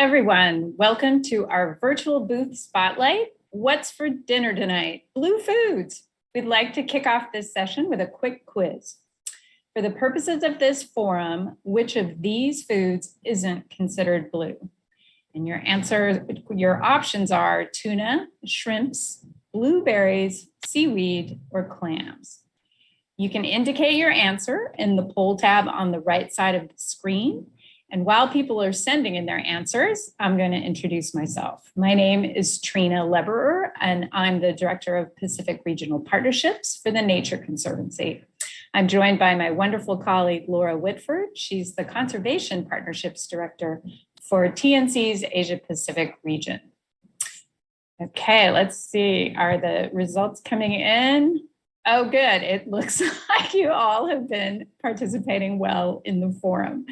everyone. Welcome to our virtual booth spotlight. What's for dinner tonight? Blue foods. We'd like to kick off this session with a quick quiz. For the purposes of this forum, which of these foods isn't considered blue? And your options are tuna, shrimps, blueberries, seaweed, or clams. You can indicate your answer in the poll tab on the right side of the screen. And while people are sending in their answers, I'm going to introduce myself. My name is Trina Leberer, and I'm the Director of Pacific Regional Partnerships for the Nature Conservancy. I'm joined by my wonderful colleague, Laura Whitford. She's the Conservation Partnerships Director for TNC's Asia Pacific region. Okay, let's see. Are the results coming in? Oh, good. It looks like you all have been participating well in the forum.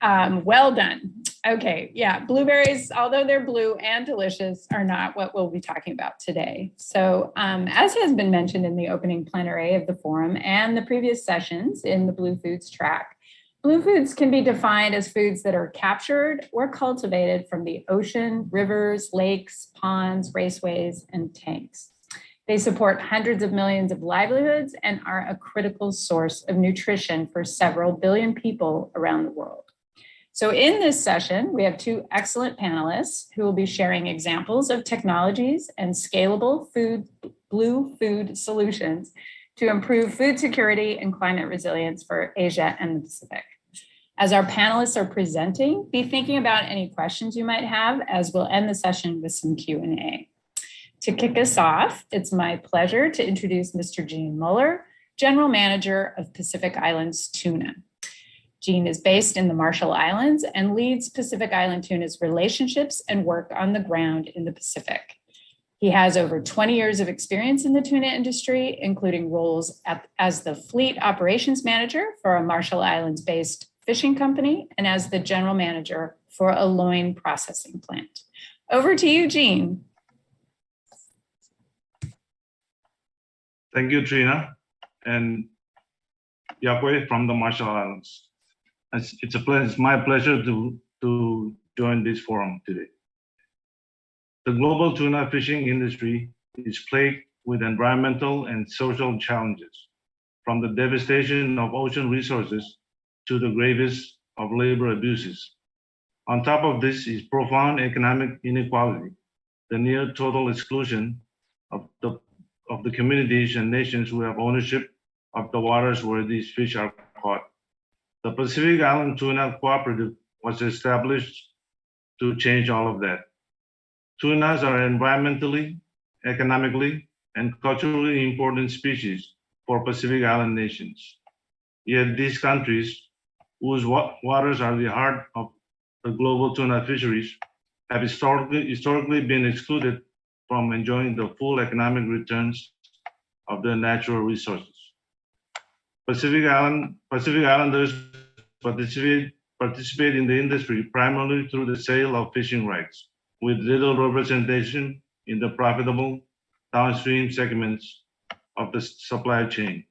Well done. Okay, yeah, blueberries, although they're blue and delicious, are not what we'll be talking about today. So as has been mentioned in the opening plenary of the forum and the previous sessions in the Blue Foods track, blue foods can be defined as foods that are captured or cultivated from the ocean, rivers, lakes, ponds, raceways, and tanks. They support hundreds of millions of livelihoods and are a critical source of nutrition for several billion people around the world. So in this session, we have two excellent panelists who will be sharing examples of technologies and scalable blue food solutions to improve food security and climate resilience for Asia and the Pacific. As our panelists are presenting, be thinking about any questions you might have as we'll end the session with some Q&A. To kick us off, it's my pleasure to introduce Mr. Gene Muller, General Manager of Pacific Islands Tuna. Gene is based in the Marshall Islands and leads Pacific Island Tuna's relationships and work on the ground in the Pacific. He has over 20 years of experience in the tuna industry, including roles as the fleet operations manager for a Marshall Islands-based fishing company and as the general manager for a loin processing plant. Over to you, Gene. Thank you, Trina, and Yakwe from the Marshall Islands. It's my pleasure to join this forum today. The global tuna fishing industry is plagued with environmental and social challenges, from the devastation of ocean resources to the gravest of labor abuses. On top of this is profound economic inequality, the near total exclusion of the communities and nations who have ownership of the waters where these fish are caught. The Pacific Island Tuna Cooperative was established to change all of that. Tunas are environmentally, economically, and culturally important species for Pacific Island nations. Yet these countries, whose waters are the heart of the global tuna fisheries, have historically been excluded from enjoying the full economic returns of their natural resources. Pacific Islanders participate in the industry primarily through the sale of fishing rights, with little representation in the profitable downstream segments of the supply chain.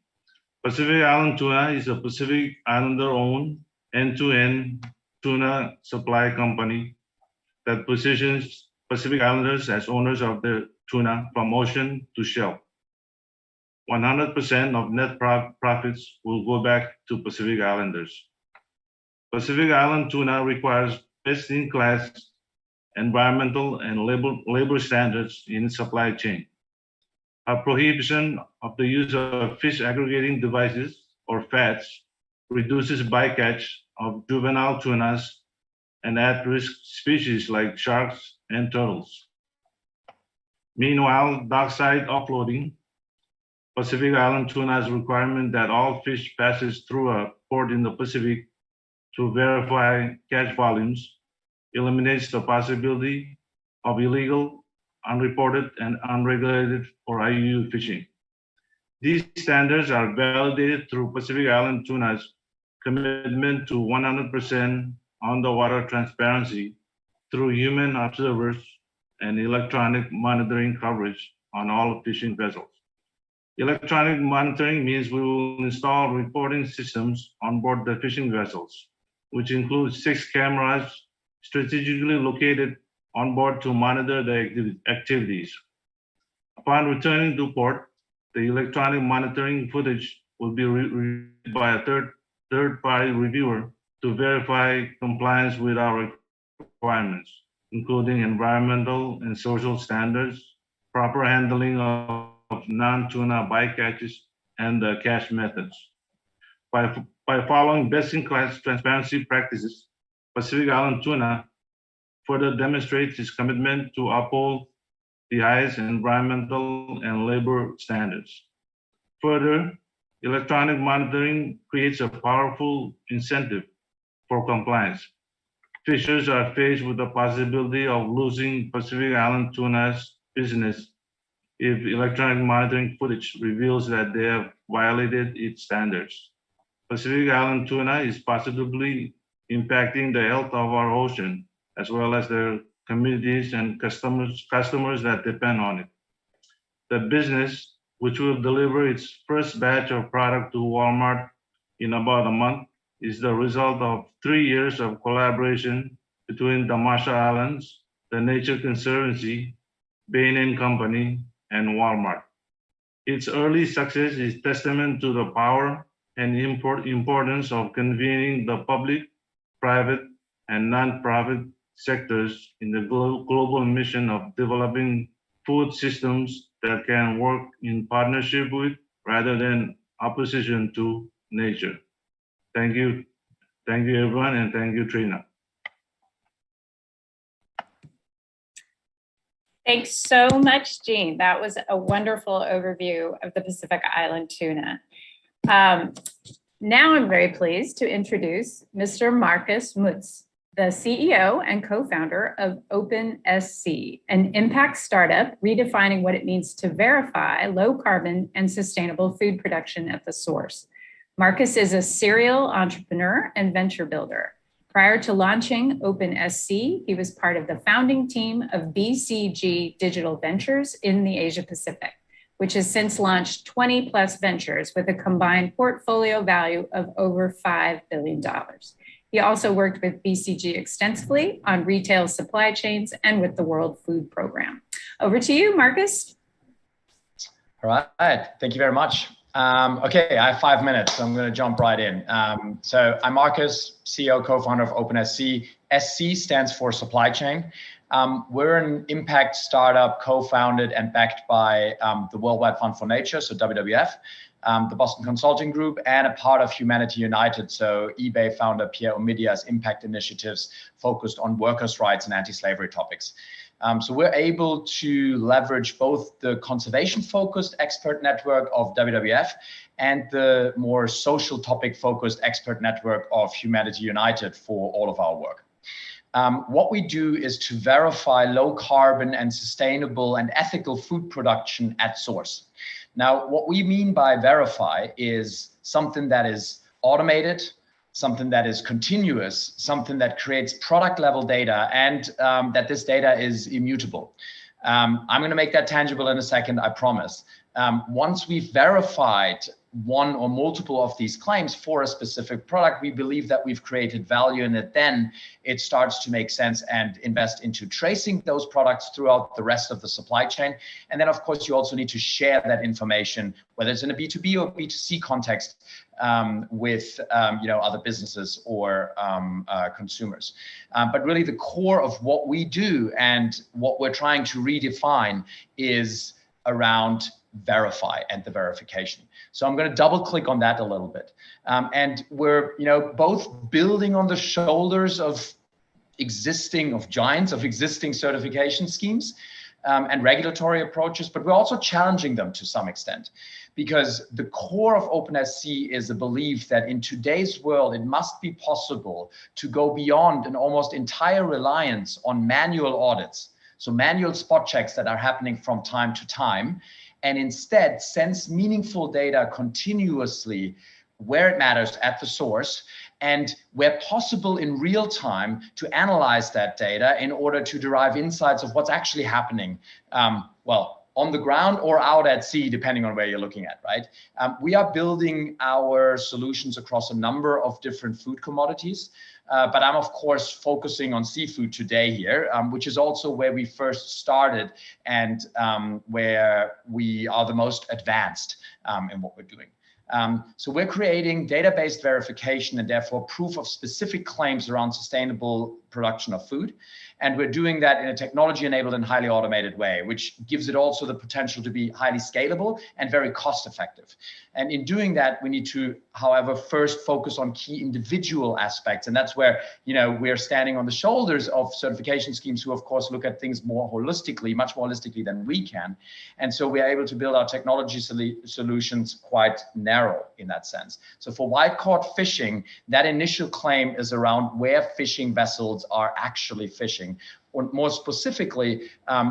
Pacific Island Tuna is a Pacific Islander-owned end-to-end tuna supply company that positions Pacific Islanders as owners of their tuna from ocean to shelf. 100% of net profits will go back to Pacific Islanders. Pacific Island Tuna requires best-in-class environmental and labor standards in its supply chain. A prohibition of the use of fish aggregating devices, or FADs, reduces bycatch of juvenile tunas and at-risk species like sharks and turtles. Meanwhile, dockside offloading, Pacific Island Tuna's requirement that all fish passes through a port in the Pacific to verify catch volumes eliminates the possibility of illegal, unreported, and unregulated or IUU fishing. These standards are validated through Pacific Island Tuna's commitment to 100% on-the-water transparency through human observers and electronic monitoring coverage on all fishing vessels. Electronic monitoring means we will install reporting systems on board the fishing vessels, which includes 6 cameras strategically located on board to monitor the activities. Upon returning to port, the electronic monitoring footage will be reviewed by a third-party reviewer to verify compliance with our requirements, including environmental and social standards, proper handling of non-tuna bycatches, and catch methods. By following best-in-class transparency practices, Pacific Island Tuna further demonstrates its commitment to uphold the highest environmental and labor standards. Further, electronic monitoring creates a powerful incentive for compliance. Fishers are faced with the possibility of losing Pacific Island Tuna's business if electronic monitoring footage reveals that they have violated its standards. Pacific Island Tuna is positively impacting the health of our ocean, as well as their communities and customers that depend on it. The business, which will deliver its first batch of product to Walmart in about a month, is the result of 3 years of collaboration between the Marshall Islands, the Nature Conservancy, Bain & Company, and Walmart. Its early success is testament to the power and importance of convening the public, private, and non-profit sectors in the global mission of developing food systems that can work in partnership with rather than opposition to nature. Thank you. Thank you, everyone, and thank you, Trina. Thanks so much, Gene. That was a wonderful overview of the Pacific Island tuna. Now I'm very pleased to introduce Mr. Marcus Mutz, the CEO and co-founder of OpenSC, an impact startup redefining what it means to verify low carbon and sustainable food production at the source. Marcus is a serial entrepreneur and venture builder. Prior to launching OpenSC, he was part of the founding team of BCG Digital Ventures in the Asia Pacific, which has since launched 20 plus ventures with a combined portfolio value of over $5 billion. He also worked with BCG extensively on retail supply chains and with the World Food Program. Over to you, Marcus. All right, thank you very much. Okay, I have 5 minutes, so I'm going to jump right in. So I'm Marcus, CEO, co-founder of OpenSC. SC stands for supply chain. We're an impact startup co-founded and backed by the Worldwide Fund for Nature, so WWF, the Boston Consulting Group, and a part of Humanity United, so eBay founder Pierre Omidyar's impact initiatives focused on workers' rights and anti-slavery topics. So we're able to leverage both the conservation-focused expert network of WWF and the more social topic-focused expert network of Humanity United for all of our work. What we do is to verify low carbon and sustainable and ethical food production at source. Now, what we mean by verify is something that is automated, something that is continuous, something that creates product level data, and that this data is immutable. I'm going to make that tangible in a second, I promise. Once we've verified one or multiple of these claims for a specific product, we believe that we've created value in it. Then it starts to make sense and invest into tracing those products throughout the rest of the supply chain. And then, of course, you also need to share that information, whether it's in a B2B or B2C context, with other businesses or consumers. But really, the core of what we do and what we're trying to redefine is around verify and the verification. So I'm going to double click on that a little bit. And we're both building on the shoulders of giants of existing certification schemes and regulatory approaches, but we're also challenging them to some extent, because the core of OpenSC is a belief that in today's world, it must be possible to go beyond an almost entire reliance on manual audits, so manual spot checks that are happening from time to time, and instead sense meaningful data continuously where it matters at the source, and where possible in real time to analyze that data in order to derive insights of what's actually happening, on the ground or out at sea, depending on where you're looking at, right? We are building our solutions across a number of different food commodities. But I'm, of course, focusing on seafood today here, which is also where we first started and where we are the most advanced in what we're doing. So we're creating database verification and therefore proof of specific claims around sustainable production of food. And we're doing that in a technology-enabled and highly automated way, which gives it also the potential to be highly scalable and very cost-effective. And in doing that, we need to, however, first focus on key individual aspects. And that's where, we're standing on the shoulders of certification schemes who, of course, look at things more holistically, much more holistically than we can. And so we're able to build our technology solutions quite narrow in that sense. So for wild-caught fishing, that initial claim is around where fishing vessels are actually fishing, or more specifically,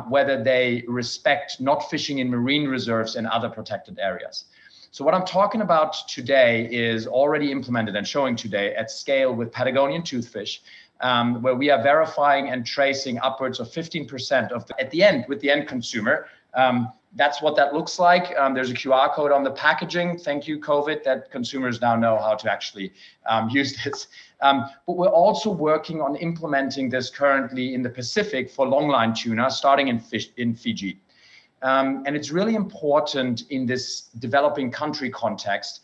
whether they respect not fishing in marine reserves and other protected areas. So what I'm talking about today is already implemented and showing today at scale with Patagonian toothfish, where we are verifying and tracing upwards of 15% of at the end with the end consumer. That's what that looks like. There's a QR code on the packaging. Thank you, COVID, that consumers now know how to actually use this. But we're also working on implementing this currently in the Pacific for longline tuna, starting in Fiji. And it's really important in this developing country context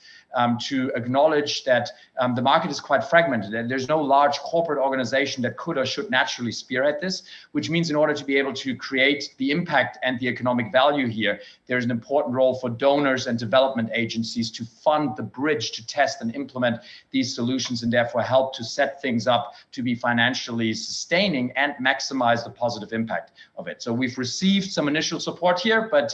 to acknowledge that the market is quite fragmented and there's no large corporate organization that could or should naturally spearhead this, which means in order to be able to create the impact and the economic value here, there's an important role for donors and development agencies to fund the bridge to test and implement these solutions and therefore help to set things up to be financially sustaining and maximize the positive impact of it. So we've received some initial support here, but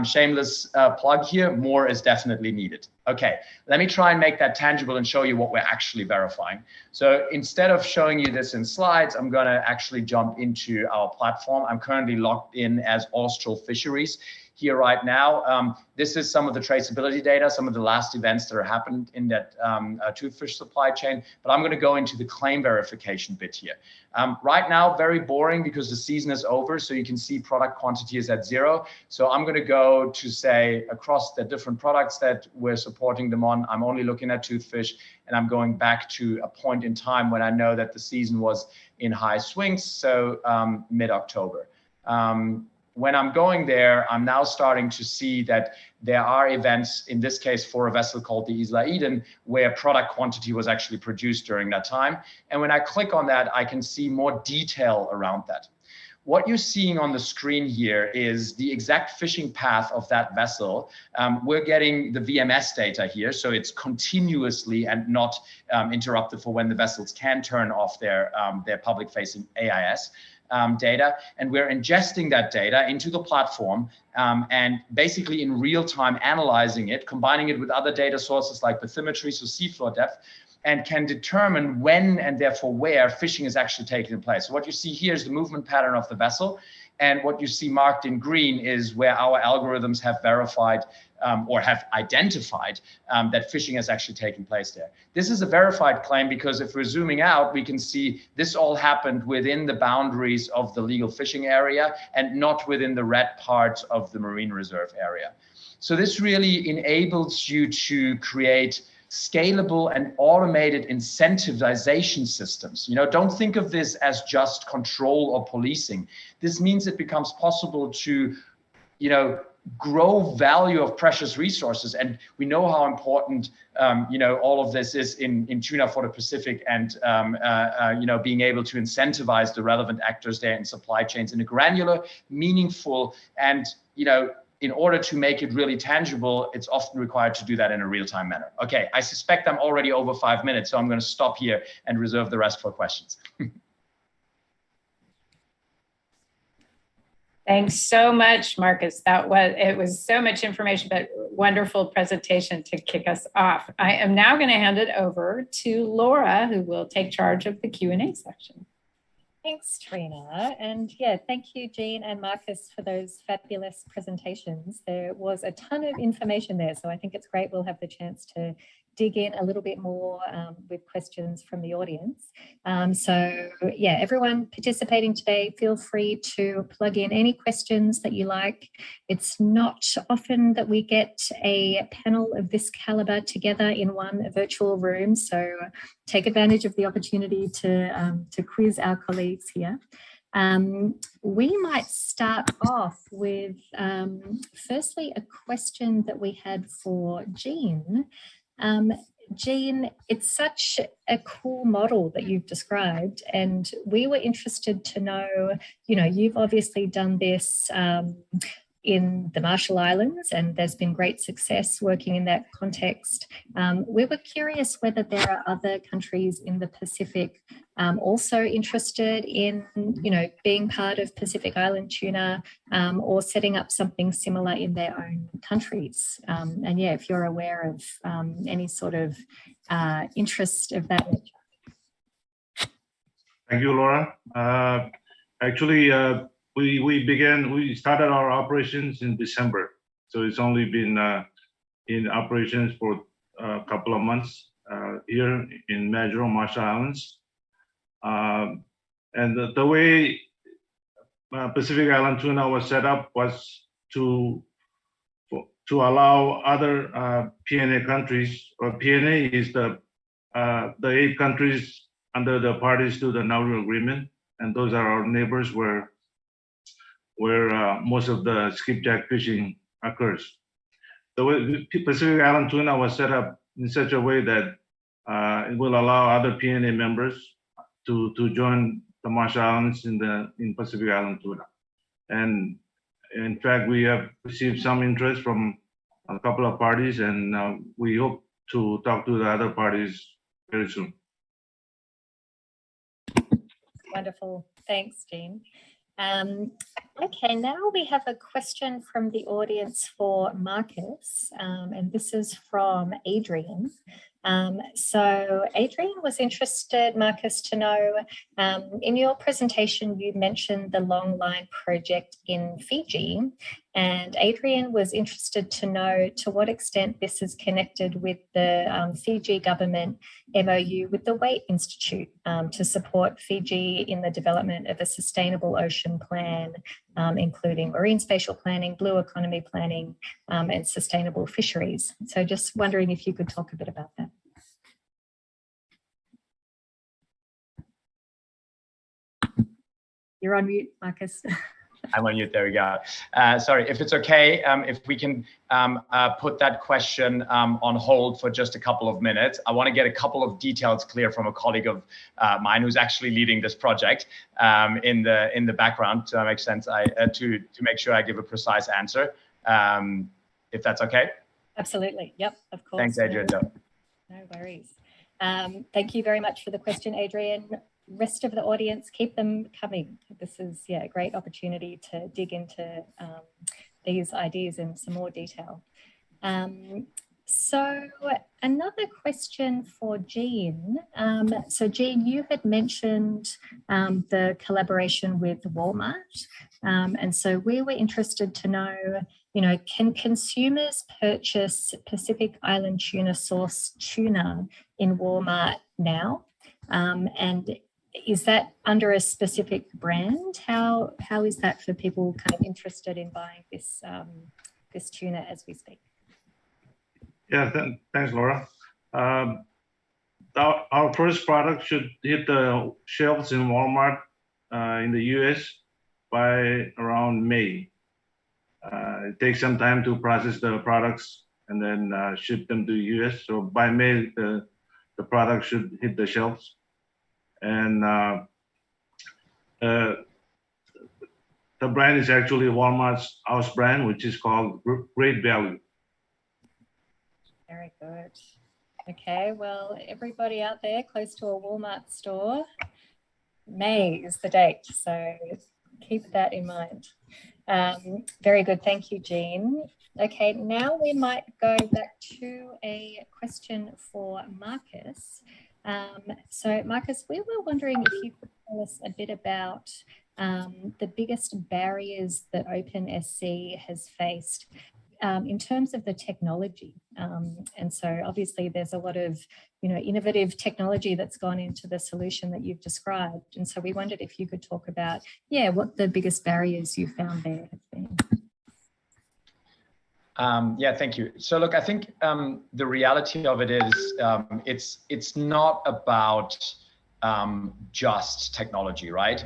shameless plug here, more is definitely needed. Okay, let me try and make that tangible and show you what we're actually verifying. So instead of showing you this in slides, I'm gonna actually jump into our platform. I'm currently logged in as Austral Fisheries here right now. This is some of the traceability data, some of the last events that are happened in that toothfish supply chain, but I'm gonna go into the claim verification bit here. Right now, very boring because the season is over, so you can see product quantity is at 0. So I'm gonna go to say across the different products that we're supporting them on, I'm only looking at toothfish, and I'm going back to a point in time when I know that the season was in high swings, so mid-October. When I'm going there, I'm now starting to see that there are events, in this case for a vessel called the Isla Eden, where product quantity was actually produced during that time. And when I click on that, I can see more detail around that. What you're seeing on the screen here is the exact fishing path of that vessel. We're getting the VMS data here, so it's continuously and not interrupted for when the vessels can turn off their public-facing AIS. Data, and we're ingesting that data into the platform and basically in real time analyzing it, combining it with other data sources like bathymetry, so seafloor depth, and can determine when and therefore where fishing is actually taking place. So what you see here is the movement pattern of the vessel, and what you see marked in green is where our algorithms have verified or have identified that fishing has actually taken place there. This is a verified claim because if we're zooming out, we can see this all happened within the boundaries of the legal fishing area and not within the red part of the marine reserve area. So this really enables you to create scalable and automated incentivization systems. Don't think of this as just control or policing. This means it becomes possible to, grow value of precious resources. And we know how important, all of this is in tuna for the Pacific and, being able to incentivize the relevant actors there in supply chains in a granular, meaningful, and, in order to make it really tangible, it's often required to do that in a real-time manner. Okay, I suspect I'm already over 5 minutes, so I'm going to stop here and reserve the rest for questions. Thanks so much, Marcus. It was so much information, but wonderful presentation to kick us off. I am now going to hand it over to Laura, who will take charge of the Q&A section. Thanks, Trina. And yeah, thank you, Jean and Marcus, for those fabulous presentations. There was a ton of information there, so I think it's great we'll have the chance to dig in a little bit more with questions from the audience. So yeah, everyone participating today, feel free to plug in any questions that you like. It's not often that we get a panel of this caliber together in one virtual room, so take advantage of the opportunity to quiz our colleagues here. We might start off with, firstly, a question that we had for Jean. Jean, it's such a cool model that you've described, and we were interested to know, you've obviously done this in the Marshall Islands, and there's been great success working in that context. We were curious whether there are other countries in the Pacific also interested in, being part of Pacific Island tuna or setting up something similar in their own countries. And yeah, if you're aware of any sort of interest of that nature. Thank you, Laura. Actually, we started our operations in December, so it's only been in operations for a couple of months here in Majuro, Marshall Islands. And the way Pacific Island tuna was set up was to allow other PNA countries, or PNA is the 8 countries under the parties to the Nauru Agreement, and those are our neighbors where most of the skipjack fishing occurs. The way Pacific Island tuna was set up in such a way that it will allow other PNA members to join the Marshall Islands in Pacific Island tuna. And in fact, we have received some interest from a couple of parties, and we hope to talk to the other parties very soon. Wonderful. Thanks, Jean. Okay, now we have a question from the audience for Marcus, and this is from Adrian. So Adrian was interested, Marcus, to know, in your presentation, you mentioned the Long Line project in Fiji, and Adrian was interested to know to what extent this is connected with the Fiji government MOU with the Waite Institute to support Fiji in the development of a sustainable ocean plan, including marine spatial planning, blue economy planning, and sustainable fisheries. So just wondering if you could talk a bit about that. You're on mute, Marcus. I'm on mute, there we go. Sorry, if it's okay, if we can put that question on hold for just a couple of minutes. I want to get a couple of details clear from a colleague of mine who's actually leading this project in the background, to make sense, to make sure I give a precise answer, if that's okay. Absolutely, yep, of course. Thanks, Adrian. No worries. Thank you very much for the question, Adrian. Rest of the audience, keep them coming. This is a great opportunity to dig into these ideas in some more detail. So another question for Jean. So Jean, you had mentioned the collaboration with Walmart. And so we were interested to know, can consumers purchase Pacific Island tuna source tuna in Walmart now? And is that under a specific brand? How is that for people kind of interested in buying this this tuna as we speak? Yeah, thanks, Laura. Our first product should hit the shelves in Walmart in the US by around May. It takes some time to process the products and then ship them to US. So by May, the product should hit the shelves. And the brand is actually Walmart's house brand, which is called Great Value. Very good. Okay, well, everybody out there close to a Walmart store, May is the date, so keep that in mind. Very good, thank you, Jean. Okay, now we might go back to a question for Marcus. So Marcus, we were wondering if you could tell us a bit about the biggest barriers that OpenSC has faced in terms of the technology, and so obviously there's a lot of innovative technology that's gone into the solution that you've described, and so we wondered if you could talk about what the biggest barriers you found there have been. Yeah, thank you. So look, I think the reality of it is it's not about just technology, right?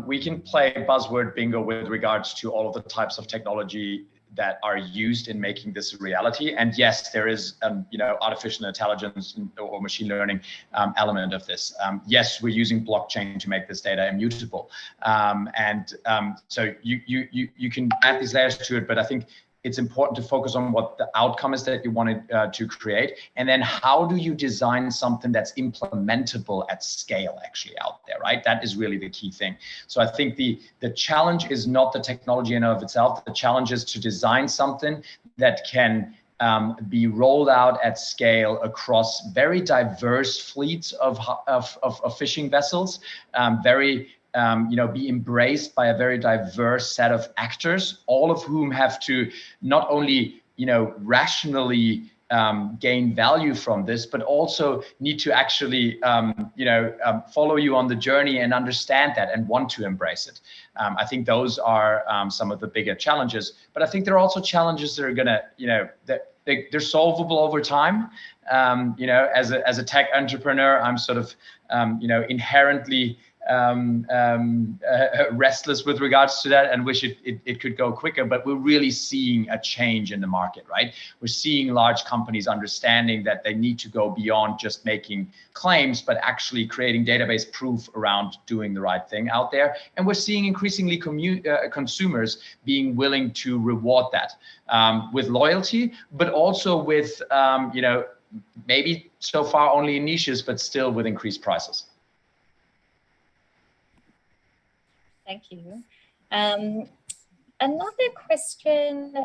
We can play buzzword bingo with regards to all of the types of technology that are used in making this a reality. And yes, there is, artificial intelligence or machine learning element of this. Yes, we're using blockchain to make this data immutable. So you can add these layers to it, but I think it's important to focus on what the outcome is that you wanted to create. And then how do you design something that's implementable at scale actually out there, right? That is really the key thing. So I think the challenge is not the technology in and of itself. The challenge is to design something that can be rolled out at scale across very diverse fleets of fishing vessels, be embraced by a very diverse set of actors, all of whom have to not only, rationally gain value from this, but also need to actually, follow you on the journey and understand that and want to embrace it. I think those are some of the bigger challenges, but I think there are also challenges that are gonna, they're solvable over time. As a tech entrepreneur, I'm sort of, inherently restless with regards to that and wish it could go quicker, but we're really seeing a change in the market, right? We're seeing large companies understanding that they need to go beyond just making claims, but actually creating database proof around doing the right thing out there. And we're seeing increasingly consumers being willing to reward that with loyalty, but also with, maybe so far only in niches, but still with increased prices. Thank you. Another question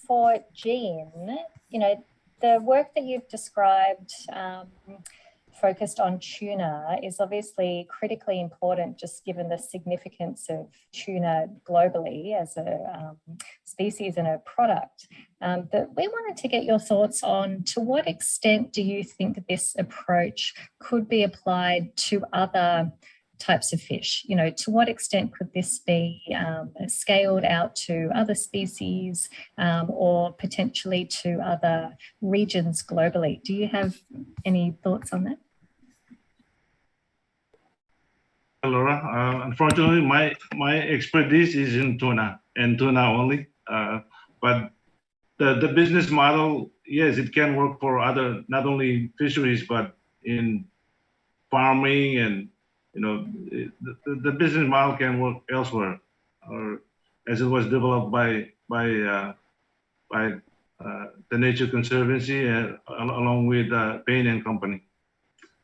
for Jean. The work that you've described focused on tuna is obviously critically important, just given the significance of tuna globally as a species and a product. But we wanted to get your thoughts on, to what extent do you think this approach could be applied to other types of fish? To what extent could this be scaled out to other species or potentially to other regions globally? Do you have any thoughts on that? Laura, unfortunately, my expertise is in tuna and tuna only. But the business model, yes, it can work for other, not only fisheries, but in farming, and the business model can work elsewhere, or as it was developed by the Nature Conservancy along with Payne and Company.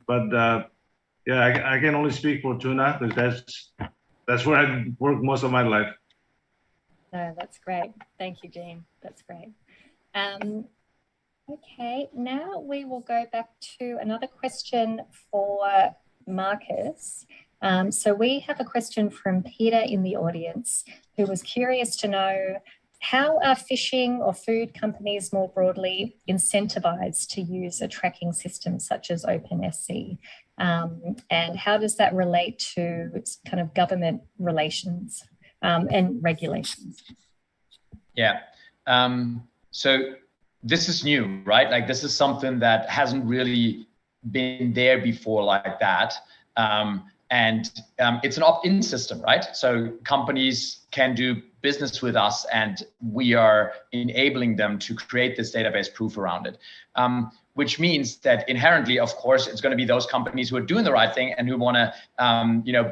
But I can only speak for tuna because that's where I worked most of my life. No, that's great. Thank you, Jean. That's great. Okay, now we will go back to another question for Marcus. So we have a question from Peter in the audience, who was curious to know, how are fishing or food companies more broadly incentivized to use a tracking system such as OpenSC? And how does that relate to kind of government relations and regulations? Yeah. So this is new, right? Like, this is something that hasn't really been there before like that. It's an opt-in system, right? So companies can do business with us and we are enabling them to create this database proof around it. Which means that inherently, of course, it's going to be those companies who are doing the right thing and who want to,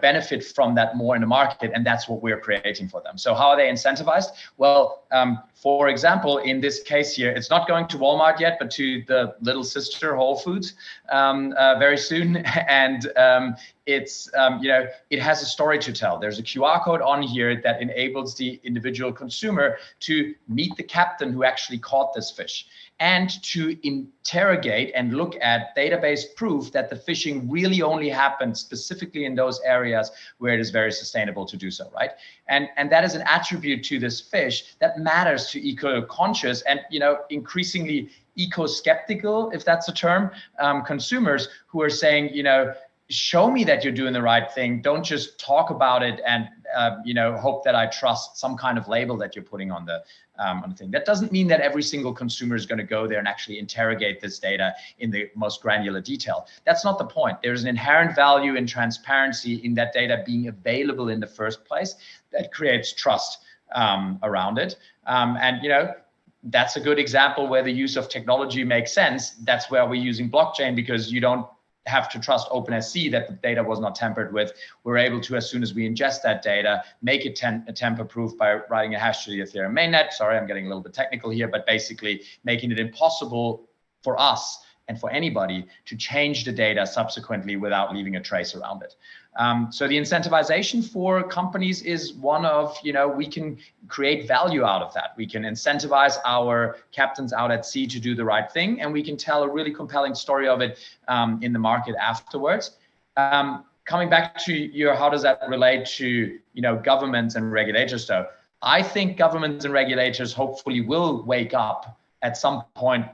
benefit from that more in the market, and that's what we're creating for them. So how are they incentivized? Well, for example, in this case here, it's not going to Walmart yet, but to the little sister Whole Foods very soon, and it's it has a story to tell. There's a QR code on here that enables the individual consumer to meet the captain who actually caught this fish. and to interrogate and look at database proof that the fishing really only happens specifically in those areas where it is very sustainable to do so, right? And that is an attribute to this fish that matters to eco-conscious and, you know, increasingly eco-skeptical, if that's a term, consumers who are saying, you know, show me that you're doing the right thing. Don't just talk about it and, you know, hope that I trust some kind of label that you're putting on the thing. That doesn't mean that every single consumer is going to go there and actually interrogate this data in the most granular detail. That's not the point. There's an inherent value in transparency in that data being available in the first place that creates trust around it. And, you know, that's a good example where the use of technology makes sense. That's where we're using blockchain, because you don't have to trust OpenSC that the data was not tampered with. We're able to, as soon as we ingest that data, make it tamper-proof by writing a hash to the Ethereum mainnet. Sorry, I'm getting a little bit technical here, but basically making it impossible for us and for anybody to change the data subsequently without leaving a trace around it. So the incentivization for companies is one of, you know, we can create value out of that. We can incentivize our captains out at sea to do the right thing, and we can tell a really compelling story of it in the market afterwards. Coming back to your, how does that relate to, you know, governments and regulators though? I think governments and regulators hopefully will wake up at some point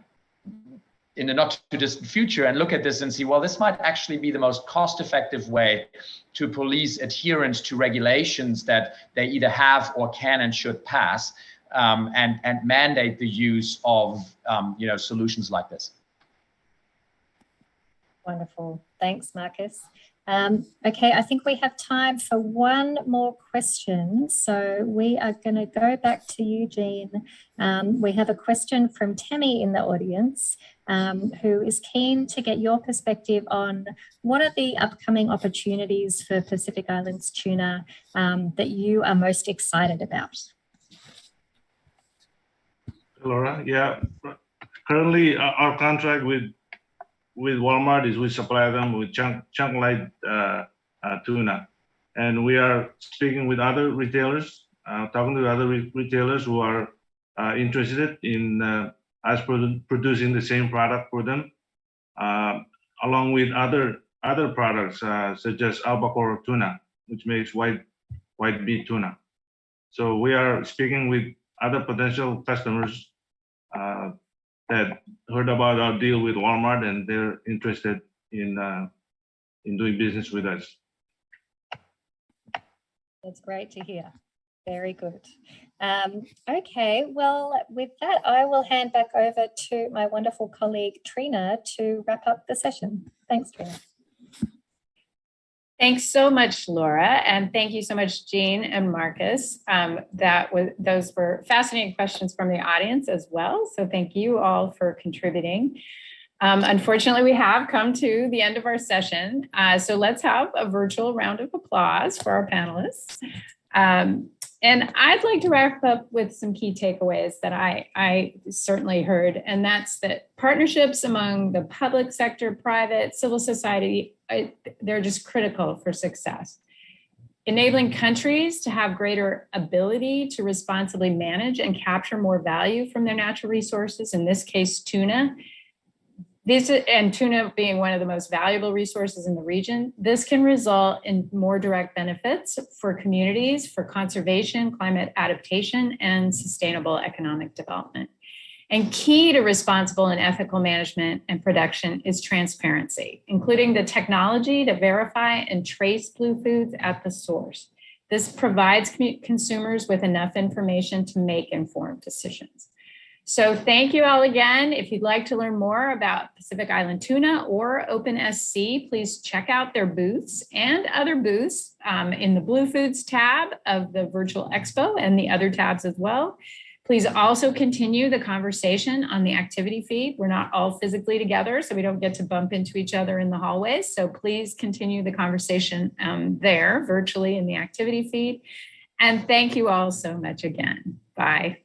in the not too distant future and look at this and see, well, this might actually be the most cost-effective way to police adherence to regulations that they either have or can and should pass, and mandate the use of you know, solutions like this. Wonderful. Thanks, Marcus. Okay, I think we have time for one more question. So we are going to go back to Eugene. We have a question from Tammy in the audience, who is keen to get your perspective on what are the upcoming opportunities for Pacific Islands tuna that you are most excited about? Laura, yeah. Currently, our contract with Walmart is we supply them with chunk light tuna, and we are speaking with other retailers, talking to other retailers who are interested in us producing the same product for them, along with other products such as albacore tuna, which makes white bead tuna. So we are speaking with other potential customers that heard about our deal with Walmart, and they're interested in doing business with us. That's great to hear. Very good. Okay, well, with that, I will hand back over to my wonderful colleague, Trina, to wrap up the session. Thanks, Trina. Thanks so much, Laura, and thank you so much, Jean and Marcus. Those were fascinating questions from the audience as well. So thank you all for contributing. Unfortunately, we have come to the end of our session. So let's have a virtual round of applause for our panelists. And I'd like to wrap up with some key takeaways that I certainly heard, and that's that partnerships among the public sector, private, civil society, they're just critical for success. Enabling countries to have greater ability to responsibly manage and capture more value from their natural resources, in this case, tuna. And tuna being one of the most valuable resources in the region, this can result in more direct benefits for communities, for conservation, climate adaptation, and sustainable economic development. And key to responsible and ethical management and production is transparency, including the technology to verify and trace blue foods at the source. This provides consumers with enough information to make informed decisions. So thank you all again. If you'd like to learn more about Pacific Island Tuna or OpenSC, please check out their booths and other booths in the Blue Foods tab of the Virtual Expo and the other tabs as well. Please also continue the conversation on the activity feed. We're not all physically together, so we don't get to bump into each other in the hallways. So please continue the conversation there virtually in the activity feed. And thank you all so much again. Bye.